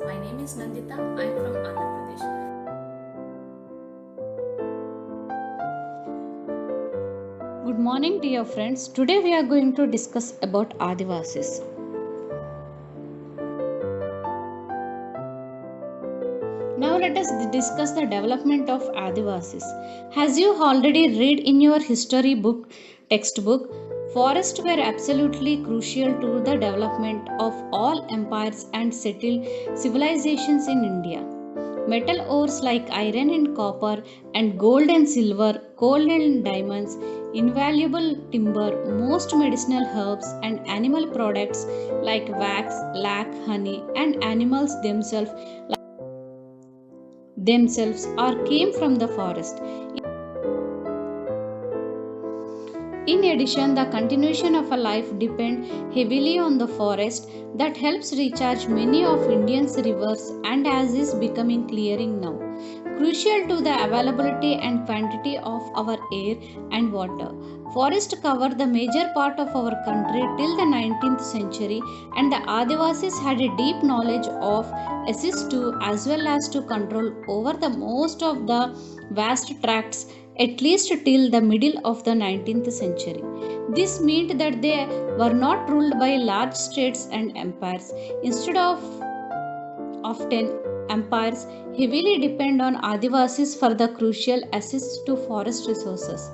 My name is Nandita. I am from Andhra Pradesh. Good morning, dear friends. Today we are going to discuss about Adivasis. Now let us discuss the development of Adivasis. As you already read in your history book textbook, forests were absolutely crucial to the development of all empires and settled civilizations in India. Metal ores like iron and copper, and gold and silver, coal and diamonds, invaluable timber, most medicinal herbs, and animal products like wax, lac, honey, and animals themselves are came from the forest. In addition, the continuation of a life depends heavily on the forest that helps recharge many of India's rivers and as is becoming clearing now. Crucial to the availability and quantity of our air and water. Forests cover the major part of our country till the 19th century, and the Adivasis had a deep knowledge of assist to as well as to control over the most of the vast tracts at least till the middle of the 19th century. This meant that they were not ruled by large states and empires. Instead of often empires heavily depend on Adivasis for the crucial access to forest resources.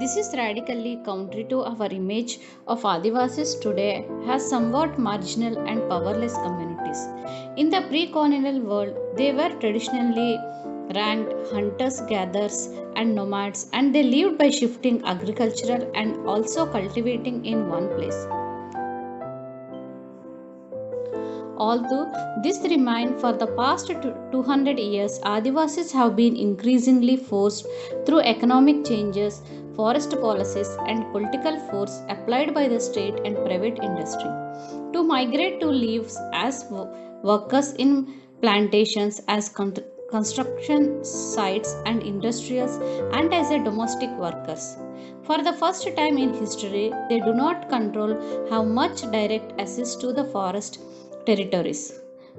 This is radically counter to our image of Adivasis today as somewhat marginal and powerless communities. In the pre-colonial world, they were traditionally ranked hunters, gatherers, and nomads, and they lived by shifting agricultural and also cultivating in one place. Although this remained for the past 200 years, Adivasis have been increasingly forced through economic changes, forest policies, and political force applied by the state and private industry to migrate to live as workers in plantations, as construction sites and industries, and as a domestic workers. For the first time in history, they do not control how much direct access to the forest territories.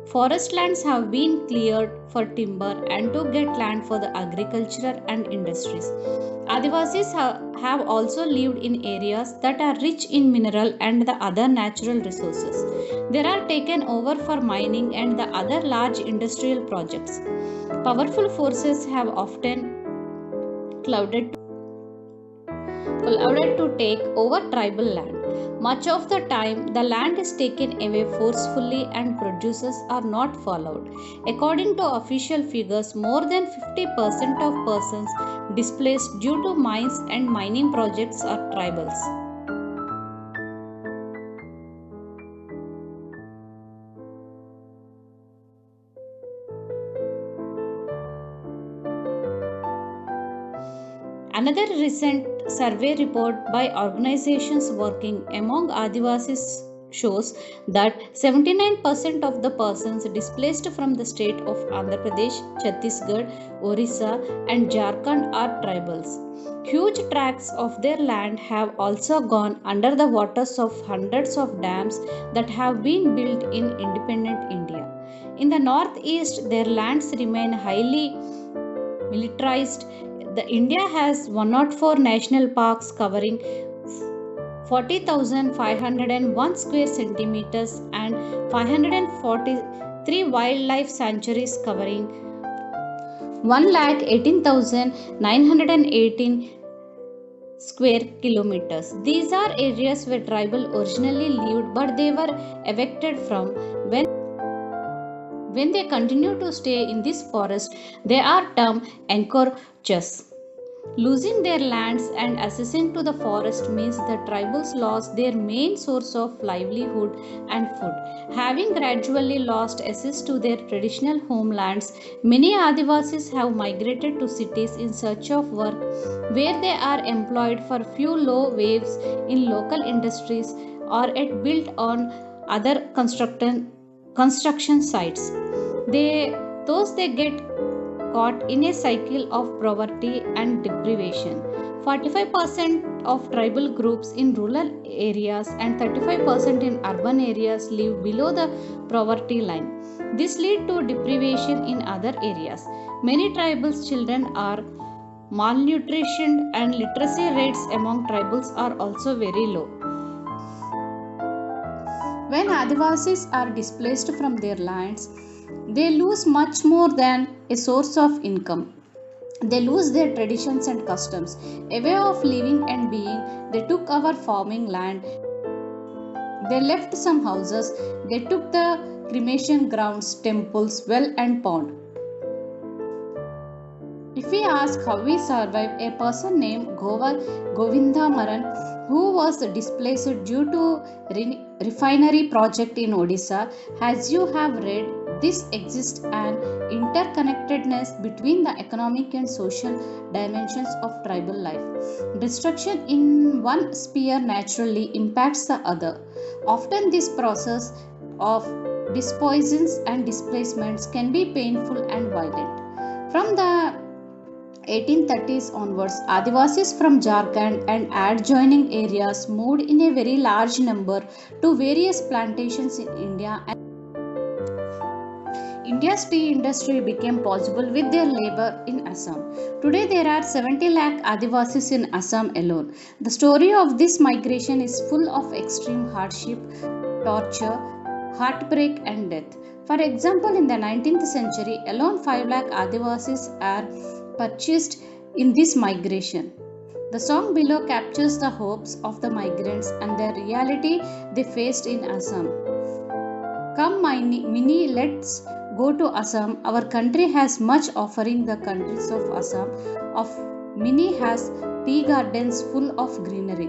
Forest lands have been cleared for timber and to get land for the agriculture and industries. Adivasis have also lived in areas that are rich in mineral and the other natural resources. They are taken over for mining and the other large industrial projects. Powerful forces have often clouded allowed to take over tribal land. Much of the time, the land is taken away forcefully and producers are not followed. According to official figures, more than 50% of persons displaced due to mines and mining projects are tribals. Another recent survey report by organizations working among Adivasis shows that 79% of the persons displaced from the state of Andhra Pradesh, Chhattisgarh, Orissa, and Jharkhand are tribals. Huge tracts of their land have also gone under the waters of hundreds of dams that have been built in independent India. In the northeast, their lands remain highly militarized. The India has 104 national parks covering 40,501 square centimeters and 543 wildlife sanctuaries covering 1,18,918 square kilometers. These are areas where tribal originally lived but they were evicted from. When they continue to stay in this forest, they are termed encroachers. Losing their lands and accessing to the forest means the tribals lost their main source of livelihood and food. Having gradually lost access to their traditional homelands, many Adivasis have migrated to cities in search of work where they are employed for few low wages in local industries or at built on other construction sites. They get caught in a cycle of poverty and deprivation. 45% of tribal groups in rural areas and 35% in urban areas live below the poverty line. This leads to deprivation in other areas. Many tribal children are malnutrition and literacy rates among tribals are also very low. When Adivasis are displaced from their lands, they lose much more than a source of income. They lose their traditions and customs, a way of living and being. They took our farming land, they left some houses, they took the cremation grounds, temples, well, and pond. If we ask how we survive, a person named Govinda Maran, who was displaced due to refinery project in Odisha, as you have read, this exists an interconnectedness between the economic and social dimensions of tribal life. Destruction in one sphere naturally impacts the other. Often, this process of dispoisons and displacements can be painful and violent. From the 1830s onwards, Adivasis from Jharkhand and adjoining areas moved in a very large number to various plantations in India, and India's tea industry became possible with their labor in Assam. Today there are 70 lakh Adivasis in Assam alone. The story of this migration is full of extreme hardship, torture, heartbreak and death. For example, in the 19th century, alone 5 lakh Adivasis are purchased in this migration. The song below captures the hopes of the migrants and the reality they faced in Assam. Come, Mini, let's go to Assam. Our country has much offering. The countries of Assam. Of Mini has tea gardens full of greenery.